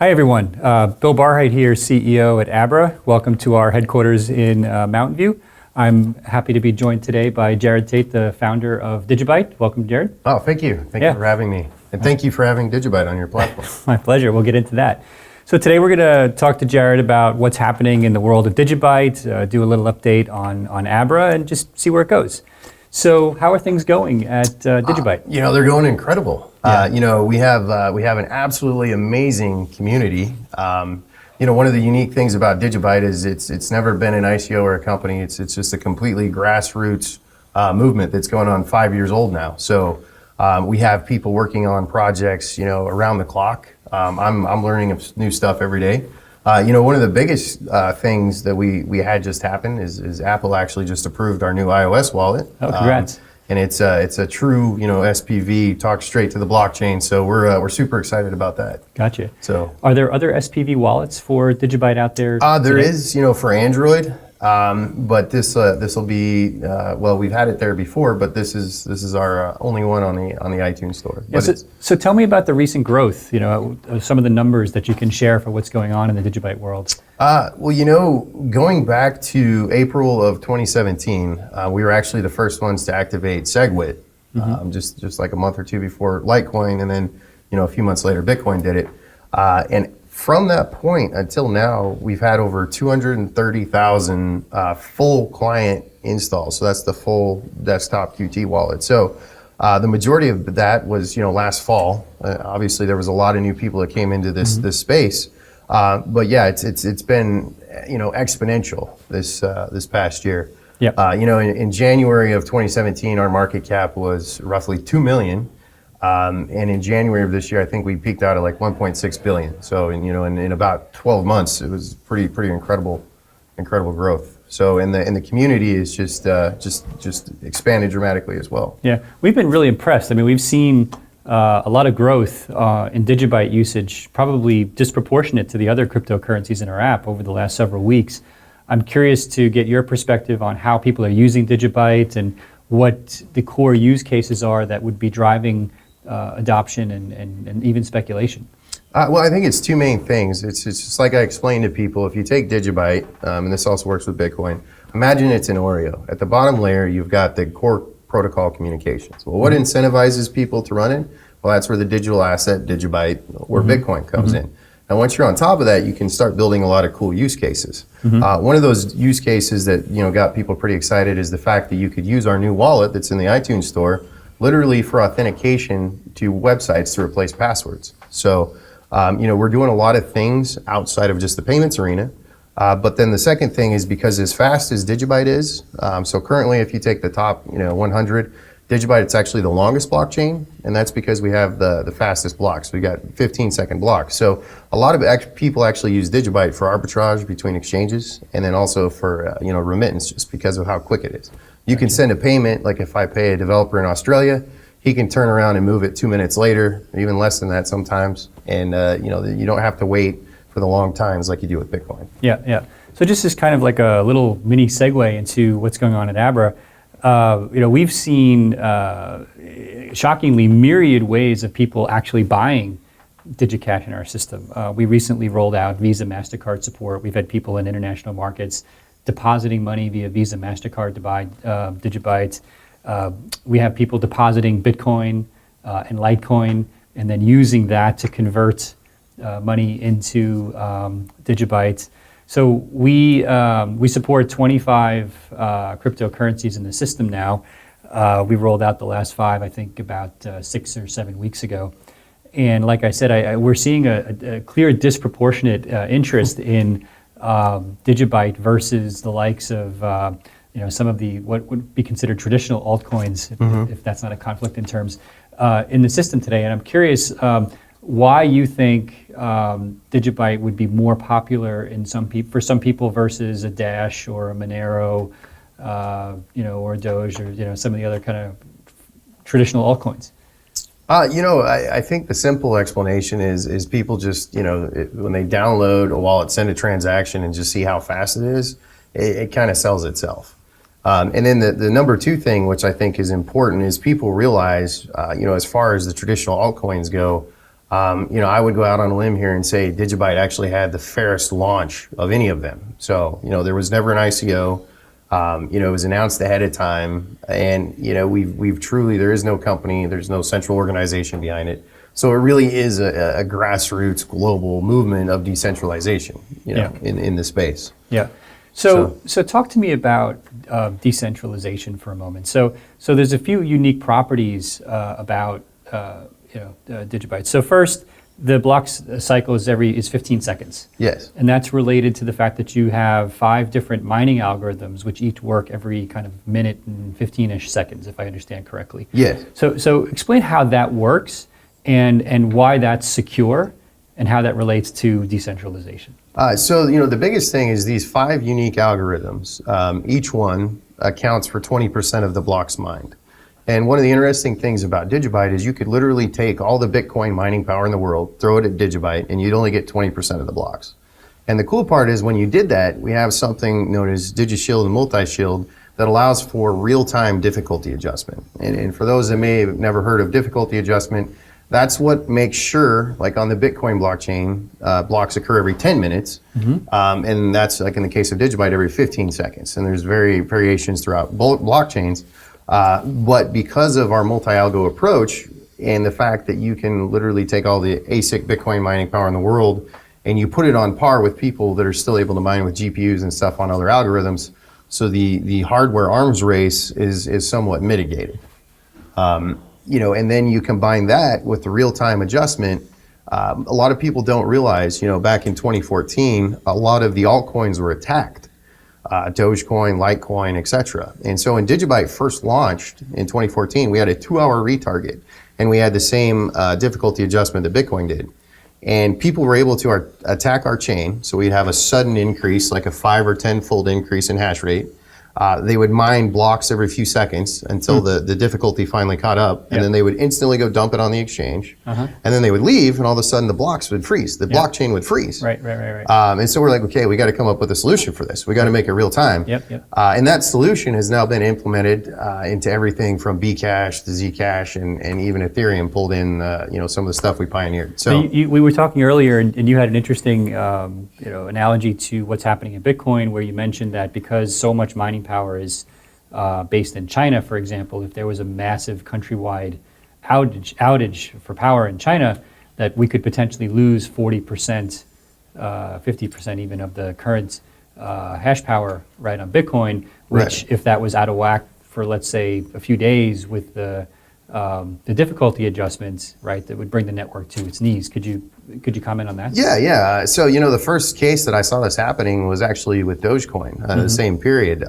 Hi everyone, Bill Barhydt here, CEO at Abra. Welcome to our headquarters in Mountain View. I'm happy to be joined today by Tate, the founder of DigiByte. Welcome, Jared. Oh, thank you. Thank you for having me. And thank you for having DigiByte on your platform. My pleasure. We'll get into that. So today we're going to talk to Jared about what's happening in the world of DigiByte, do a little update on Abra, and just see where it goes. So how are things going at DigiByte? They're going incredible. Yeah. We have an absolutely amazing community. One of the unique things about DigiByte is it's never been an ICO or a company. It's just a completely grassroots movement that's going on 5 years old now. So we have people working on projects, around the clock. I'm learning of new stuff every day. One of the biggest things that we had just happen is Apple actually just approved our new iOS wallet. Oh, congrats. And it's a true, SPV, talk straight to the blockchain. So we're super excited about that. Gotcha. So are there other SPV wallets for DigiByte out there? There is, for Android. But this will be we've had it there before, but this is our only one on the iTunes store. Yeah, so tell me about the recent growth. Some of the numbers that you can share for what's going on in the DigiByte world. Going back to April of 2017, we were actually the first ones to activate SegWit, just like a month or two before Litecoin, and then a few months later Bitcoin did it, and from that point until now, we've had over 230,000 full client installs. So that's the full desktop Qt wallet. So the majority of that was, last fall. Obviously, there was a lot of new people that came into this space. But yeah, it's been exponential this past year. Yep. In January of 2017, our market cap was roughly 2 million. And in January of this year, I think we peaked out at like 1.6 billion. So, in about 12 months, it was pretty incredible growth. So, in the community is just expanded dramatically as well. Yeah, we've been really impressed. I mean, we've seen a lot of growth in DigiByte usage, probably disproportionate to the other cryptocurrencies in our app over the last several weeks. I'm curious to get your perspective on how people are using DigiByte and what the core use cases are that would be driving adoption and even speculation. Well, I think it's two main things. It's just like I explained to people. If you take DigiByte, and this also works with Bitcoin, imagine it's an Oreo. At the bottom layer, you've got the core protocol communications. Well, what incentivizes people to run it? Well, that's where the digital asset, DigiByte, or Bitcoin comes in. And once you're on top of that, you can start building a lot of cool use cases. One of those use cases that got people pretty excited is the fact that you could use our new wallet that's in the iTunes store literally for authentication to websites to replace passwords. So, we're doing a lot of things outside of just the payments arena. But then the second thing is because as fast as DigiByte is, so currently if you take the top 100, DigiByte, it's actually the longest blockchain, and that's because we have the fastest blocks. We got 15-second blocks. So a lot of people actually use DigiByte for arbitrage between exchanges, and then also for remittance, just because of how quick it is. You can send a payment, like if I pay a developer in Australia, he can turn around and move it 2 minutes later, or even less than that sometimes, and you don't have to wait for the long times like you do with Bitcoin. Yeah. So just as kind of like a little mini segue into what's going on at Abra. We've seen shockingly myriad ways of people actually buying DigiCash in our system. We recently rolled out Visa, MasterCard support. We've had people in international markets depositing money via Visa, MasterCard to buy DigiByte. We have people depositing Bitcoin and Litecoin and then using that to convert money into DigiByte. So we support 25 cryptocurrencies in the system now. We rolled out the last 5, I think, about 6 or 7 weeks ago. And like I said, we're seeing a clear disproportionate interest in DigiByte versus the likes of some of the what would be considered traditional altcoins, if that's not a conflict in terms, in the system today. And I'm curious why you think DigiByte would be more popular for some people versus a Dash or a Monero, or a Doge, or some of the other kind of traditional altcoins. I think the simple explanation is people just when they download a wallet, send a transaction, and just see how fast it is, it kind of sells itself. And then the number two thing, which I think is important, is people realize, as far as the traditional altcoins go, I would go out on a limb here and say DigiByte actually had the fairest launch of any of them. So, there was never an ICO. It was announced ahead of time, and we've truly, there is no company, there's no central organization behind it. So it really is a grassroots global movement of decentralization, in the space. Yeah. So talk to me about decentralization for a moment. So there's a few unique properties about DigiByte. So first, the block cycle is 15 seconds. Yes. And that's related to the fact that you have 5 different mining algorithms, which each work every kind of minute and 15-ish seconds, if I understand correctly. Yes. So explain how that works and why that's secure and how that relates to decentralization. The biggest thing is these 5 unique algorithms. Each one accounts for 20% of the blocks mined. And one of the interesting things about DigiByte is you could literally take all the Bitcoin mining power in the world, throw it at DigiByte, and you'd only get 20% of the blocks. And the cool part is when you did that, we have something known as DigiShield and Multi-Shield that allows for real-time difficulty adjustment. And for those that may have never heard of difficulty adjustment, that's what makes sure, like on the Bitcoin blockchain, blocks occur every 10 minutes. And that's, like in the case of DigiByte, every 15 seconds. And there's variations throughout blockchains. But because of our multi-algo approach and the fact that you can literally take all the ASIC Bitcoin mining power in the world and you put it on par with people that are still able to mine with GPUs and stuff on other algorithms, so the hardware arms race is somewhat mitigated. And then you combine that with the real-time adjustment. A lot of people don't realize, back in 2014, a lot of the altcoins were attacked. Dogecoin, Litecoin, etc. And so when DigiByte first launched in 2014, we had a 2-hour retarget, and we had the same difficulty adjustment that Bitcoin did. And people were able to attack our chain, so we'd have a sudden increase, like a 5 or 10-fold increase in hash rate. They would mine blocks every few seconds until the difficulty finally caught up, and then they would instantly go dump it on the exchange, and then they would leave, and all of a sudden the blocks would freeze. The blockchain would freeze. Right. And so we're like, okay, we got to come up with a solution for this. We got to make it real time. And that solution has now been implemented into everything from Bcash to Zcash, and even Ethereum pulled in, some of the stuff we pioneered. So we were talking earlier, and you had an interesting, analogy to what's happening in Bitcoin, where you mentioned that because so much mining power is based in China, for example, if there was a massive countrywide outage for power in China, that we could potentially lose 40%, 50% even of the current hash power right on Bitcoin, which if that was out of whack for, let's say, a few days with the difficulty adjustments, right, that would bring the network to its knees. Could you comment on that? Yeah. So, the first case that I saw this happening was actually with Dogecoin, the same period.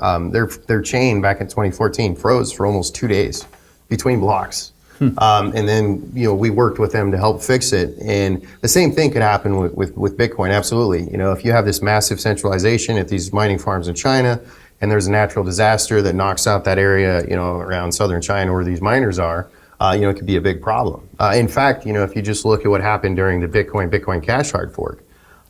Their chain back in 2014 froze for almost 2 days between blocks. And then, we worked with them to help fix it. And the same thing could happen with Bitcoin, absolutely. If you have this massive centralization at these mining farms in China, and there's a natural disaster that knocks out that area, around southern China where these miners are, it could be a big problem. In fact, if you just look at what happened during the Bitcoin Cash hard fork,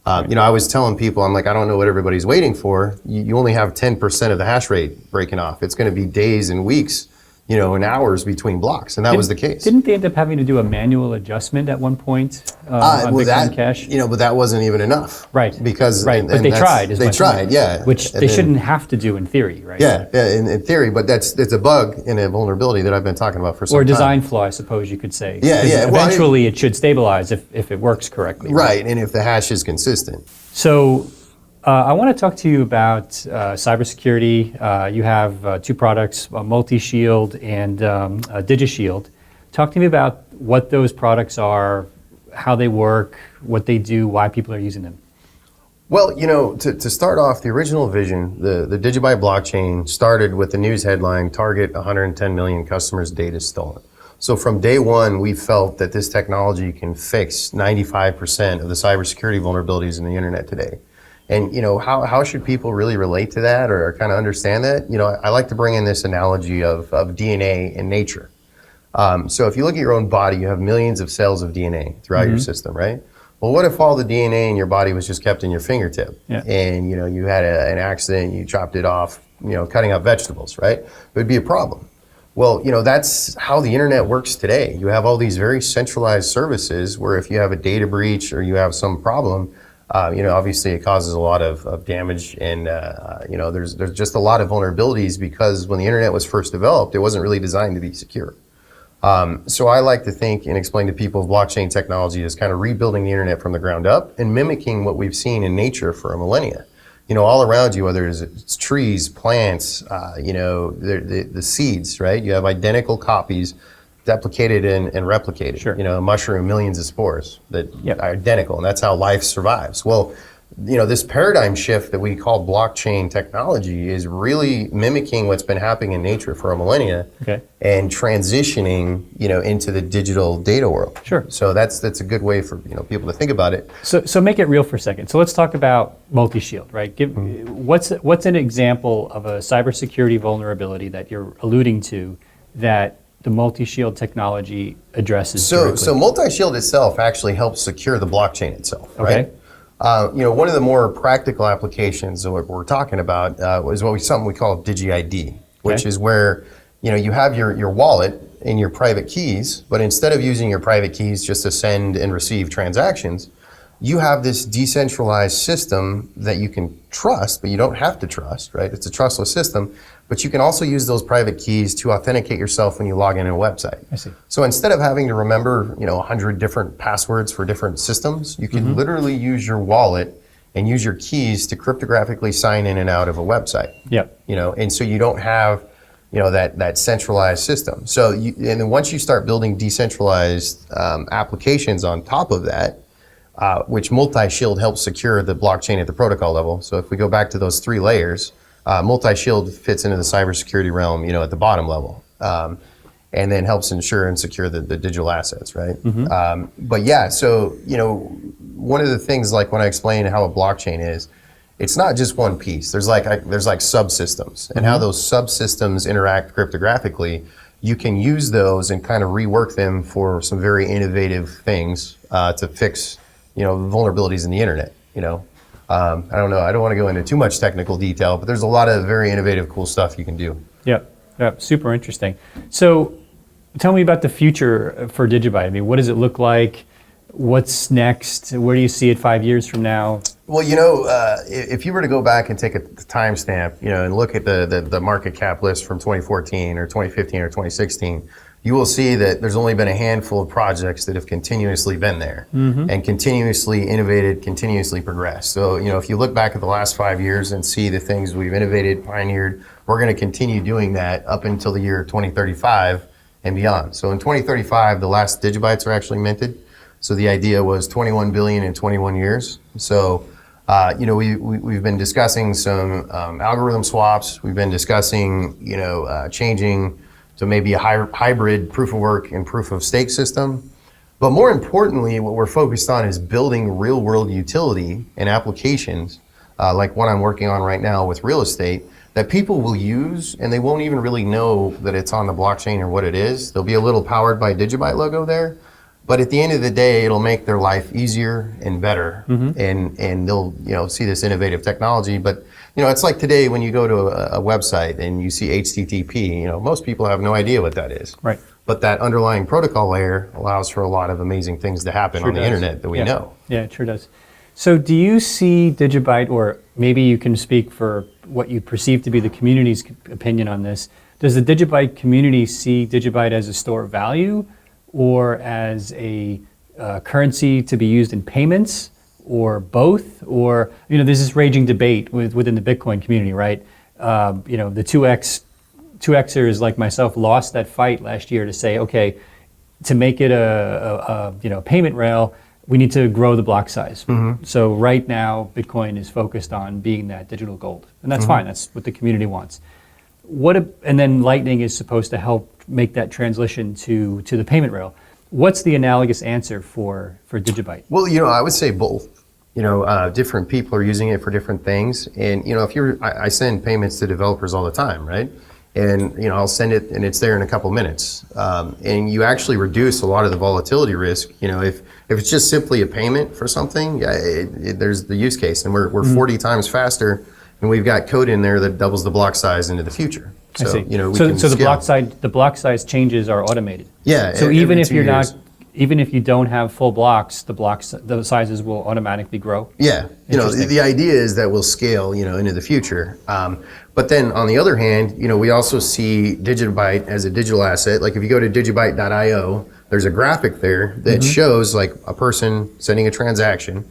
I was telling people, I'm like, I don't know what everybody's waiting for. You only have 10% of the hash rate breaking off. It's going to be days and weeks, and hours between blocks, and that was the case. Didn't they end up having to do a manual adjustment at one point on Bitcoin Cash? But that wasn't even enough. Right. Because but they tried. They tried, yeah. Which they shouldn't have to do in theory, right? Yeah, in theory, but it's a bug and a vulnerability that I've been talking about for some time. Or a design flaw, I suppose you could say. Yeah. Eventually, it should stabilize if it works correctly. Right, and if the hash is consistent. So. I want to talk to you about cybersecurity. You have 2 products, Multi-Shield and DigiShield. Talk to me about what those products are, how they work, what they do, why people are using them. Well, to start off, the original vision, the DigiByte blockchain started with the news headline, target 110 million customers' data stolen. So from day one, we felt that this technology can fix 95% of the cybersecurity vulnerabilities in the internet today. And how should people really relate to that or kind of understand that? I like to bring in this analogy of DNA and nature. So if you look at your own body, you have millions of cells of DNA throughout your system, right? Well, what if all the DNA in your body was just kept in your fingertip? And you had an accident, you chopped it off, cutting up vegetables, right? It would be a problem. Well, that's how the internet works today. You have all these very centralized services where if you have a data breach or you have some problem, obviously it causes a lot of damage, and there's just a lot of vulnerabilities because when the internet was first developed, it wasn't really designed to be secure. So I like to think and explain to people blockchain technology is kind of rebuilding the internet from the ground up and mimicking what we've seen in nature for a millennia. All around you, whether it's trees, plants, the seeds, right? You have identical copies duplicated and replicated. Sure. A mushroom, millions of spores that Yep. are identical, and that's how life survives. Well, this paradigm shift that we call blockchain technology is really mimicking what's been happening in nature for a millennia, Okay. and transitioning, into the digital data world. Sure. So that's a good way for people to think about it. So make it real for a second. So let's talk about multi-shield, right? What's an example of a cybersecurity vulnerability that you're alluding to that the multi-shield technology addresses directly? So multi-shield itself actually helps secure the blockchain itself, Okay. right? One of the more practical applications of what we're talking about is something we call DigiID, which Okay. is where you have your wallet and your private keys, but instead of using your private keys just to send and receive transactions, you have this decentralized system that you can trust, but you don't have to trust, right? It's a trustless system, but you can also use those private keys to authenticate yourself when you log in a website. I see. So instead of having to remember, 100 different passwords for different systems, you can literally use your wallet and use your keys to cryptographically sign in and out of a website. Yep. And so you don't have, that centralized system. So and then once you start building decentralized applications on top of that, which multi-shield helps secure the blockchain at the protocol level. So if we go back to those 3 layers, multi-shield fits into the cybersecurity realm, at the bottom level, and then helps ensure and secure the digital assets, right? But yeah, so one of the things, like when I explain how a blockchain is, it's not just one piece. There's like subsystems, and how those subsystems interact cryptographically. You can use those and kind of rework them for some very innovative things to fix, vulnerabilities in the internet. I don't know. I don't want to go into too much technical detail, but there's a lot of very innovative, cool stuff you can do. Yep. Super interesting. So tell me about the future for DigiByte. I mean, what does it look like? What's next? Where do you see it 5 years from now? Well, if you were to go back and take a timestamp, and look at the market cap list from 2014 or 2015 or 2016, you will see that there's only been a handful of projects that have continuously been there and continuously innovated, continuously progressed. So, if you look back at the last 5 years and see the things we've innovated, pioneered, we're going to continue doing that up until the year 2035 and beyond. So in 2035, the last DigiBytes are actually minted. So the idea was 21 billion in 21 years. So, we've been discussing some algorithm swaps. We've been discussing, changing to maybe a hybrid proof of work and proof of stake system. But more importantly, what we're focused on is building real world utility and applications, like what I'm working on right now with real estate, that people will use and they won't even really know that it's on the blockchain or what it is. There'll be a little powered by DigiByte logo there. But at the end of the day, it'll make their life easier and better, and they'll see this innovative technology. But it's like today when you go to a website and you see HTTP. Most people have no idea what that is. Right. But that underlying protocol layer allows for a lot of amazing things to happen on the internet that we know. Yeah, it sure does. So do you see DigiByte, or maybe you can speak for what you perceive to be the community's opinion on this? Does the DigiByte community see DigiByte as a store of value, or as a currency to be used in payments, or both? Or, there's this raging debate within the Bitcoin community, right? The 2Xers like myself lost that fight last year to say, okay, to make it a payment rail, we need to grow the block size. So right now, Bitcoin is focused on being that digital gold, and that's fine. That's what the community wants. And then Lightning is supposed to help make that transition to the payment rail. What's the analogous answer for DigiByte? Well, I would say both. Different people are using it for different things. And, I send payments to developers all the time, right? And, I'll send it and it's there in a couple minutes. And you actually reduce a lot of the volatility risk. If it's just simply a payment for something, there's the use case. And we're 40 times faster. and we've got code in there that doubles the block size into the future. So, I see. we so can so scale. the block size changes are automated. Yeah. So every even if 2 you're years. not, even if you don't have full blocks, the sizes will automatically grow. Yeah, Interesting. the idea is that we'll scale, into the future. But then on the other hand, we also see DigiByte as a digital asset. Like if you go to digibyte.io, there's a graphic there that shows like a person sending a transaction,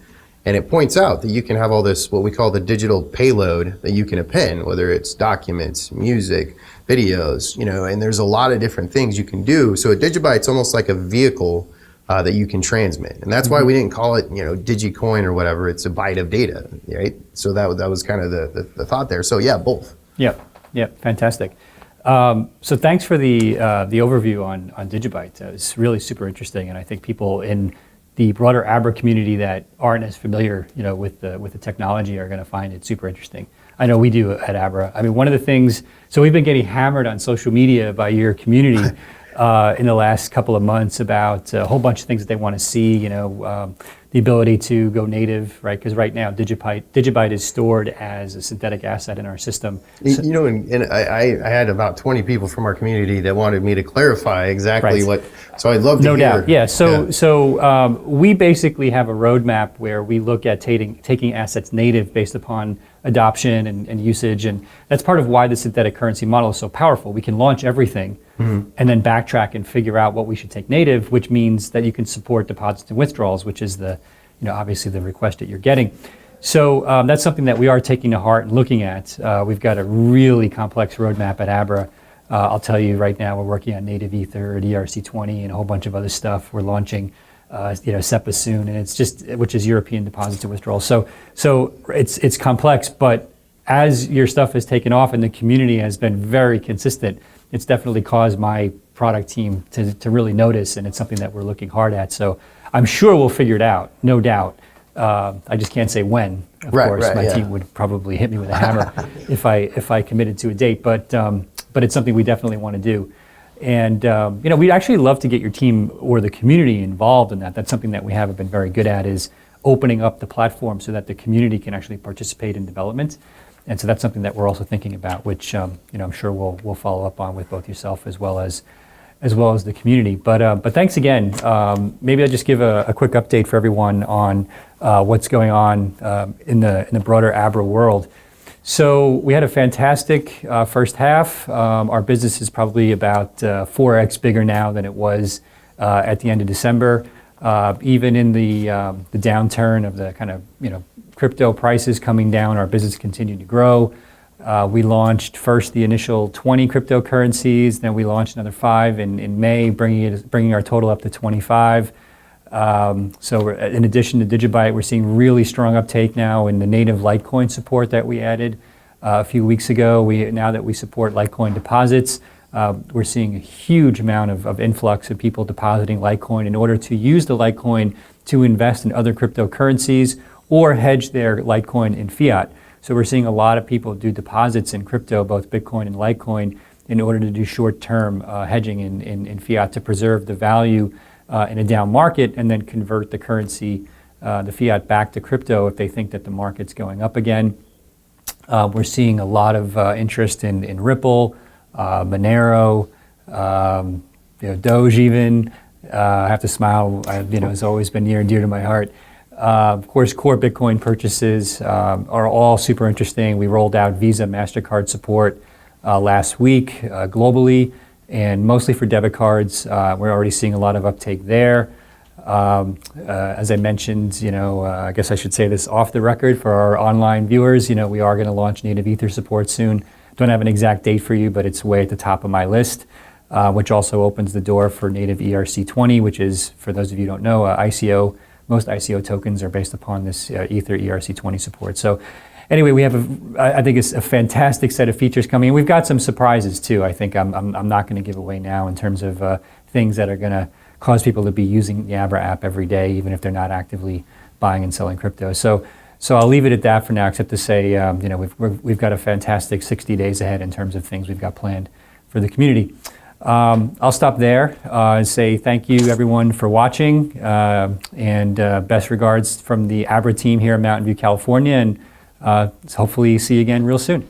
and it points out that you can have all this, what we call the digital payload that you can append, whether it's documents, music, videos, and there's a lot of different things you can do. So a DigiByte's almost like a vehicle that you can transmit. And that's why we didn't call it, DigiCoin or whatever. It's a byte of data, right? So that was kind of the thought there. So yeah, both. Yep, fantastic. So thanks for the overview on DigiByte. It's really super interesting, and I think people in the broader Abra community that aren't as familiar, with the technology are going to find it super interesting. I know we do at Abra. I mean, one of the things, so we've been getting hammered on social media by your community in the last couple of months about a whole bunch of things that they want to see, the ability to go native, right? Because right now DigiByte is stored as a synthetic asset in our system. And I had about 20 people from our community that wanted me to clarify exactly Right. so I'd love to No hear. doubt, yeah. So we basically have a roadmap where we look at taking assets native based upon adoption and usage, and that's part of why the synthetic currency model is so powerful. We can launch everything and then backtrack and figure out what we should take native, which means that you can support deposits and withdrawals, which is obviously the request that you're getting. So that's something that we are taking to heart and looking at. We've got a really complex roadmap at Abra. I'll tell you right now, we're working on native Ether, ERC20, and a whole bunch of other stuff. We're launching, SEPA soon, and it's just, which is European deposits and withdrawals. So it's complex, but as your stuff has taken off and the community has been very consistent, it's definitely caused my product team to really notice, and it's something that we're looking hard at. So I'm sure we'll figure it out, no doubt. I just can't say when. Of course, my team would probably hit me with a hammer if I committed to a date. But it's something we definitely want to do. And we'd actually love to get your team or the community involved in that. That's something that we haven't been very good at, is opening up the platform so that the community can actually participate in development. And so that's something that we're also thinking about, which I'm sure we'll follow up on with both yourself as well as the community. But thanks again. Maybe I'll just give a quick update for everyone on what's going on in the broader Abra world. So we had a fantastic first half. Our business is probably about 4x bigger now than it was at the end of December. Even in the downturn of the kind of crypto prices coming down, our business continued to grow. We launched first the initial 20 cryptocurrencies, then we launched another 5 in May, bringing our total up to 25. So in addition to DigiByte, we're seeing really strong uptake now in the native Litecoin support that we added a few weeks ago. Now that we support Litecoin deposits, we're seeing a huge amount of influx of people depositing Litecoin in order to use the Litecoin to invest in other cryptocurrencies or hedge their Litecoin in fiat. So we're seeing a lot of people do deposits in crypto, both Bitcoin and Litecoin, in order to do short-term hedging in fiat to preserve the value in a down market, and then convert the currency, the fiat, back to crypto if they think that the market's going up again. We're seeing a lot of interest in Ripple, Monero, Doge even. I have to smile. It's always been near and dear to my heart. Of course, core Bitcoin purchases are all super interesting. We rolled out Visa, MasterCard support last week globally, and mostly for debit cards. We're already seeing a lot of uptake there. As I mentioned, I guess I should say this off the record for our online viewers, we are going to launch native Ether support soon. Don't have an exact date for you, but it's way at the top of my list, which also opens the door for native ERC20, which is, for those of you who don't know, ICO. Most ICO tokens are based upon this Ether ERC20 support. So anyway, we have, I think it's a fantastic set of features coming. And we've got some surprises too. I think I'm not going to give away now in terms of things that are going to cause people to be using the Abra app every day, even if they're not actively buying and selling crypto. So I'll leave it at that for now, except to say, we've got a fantastic 60 days ahead in terms of things we've got planned for the community. I'll stop there and say thank you everyone for watching, and best regards from the Abra team here in Mountain View, California, and hopefully see you again real soon.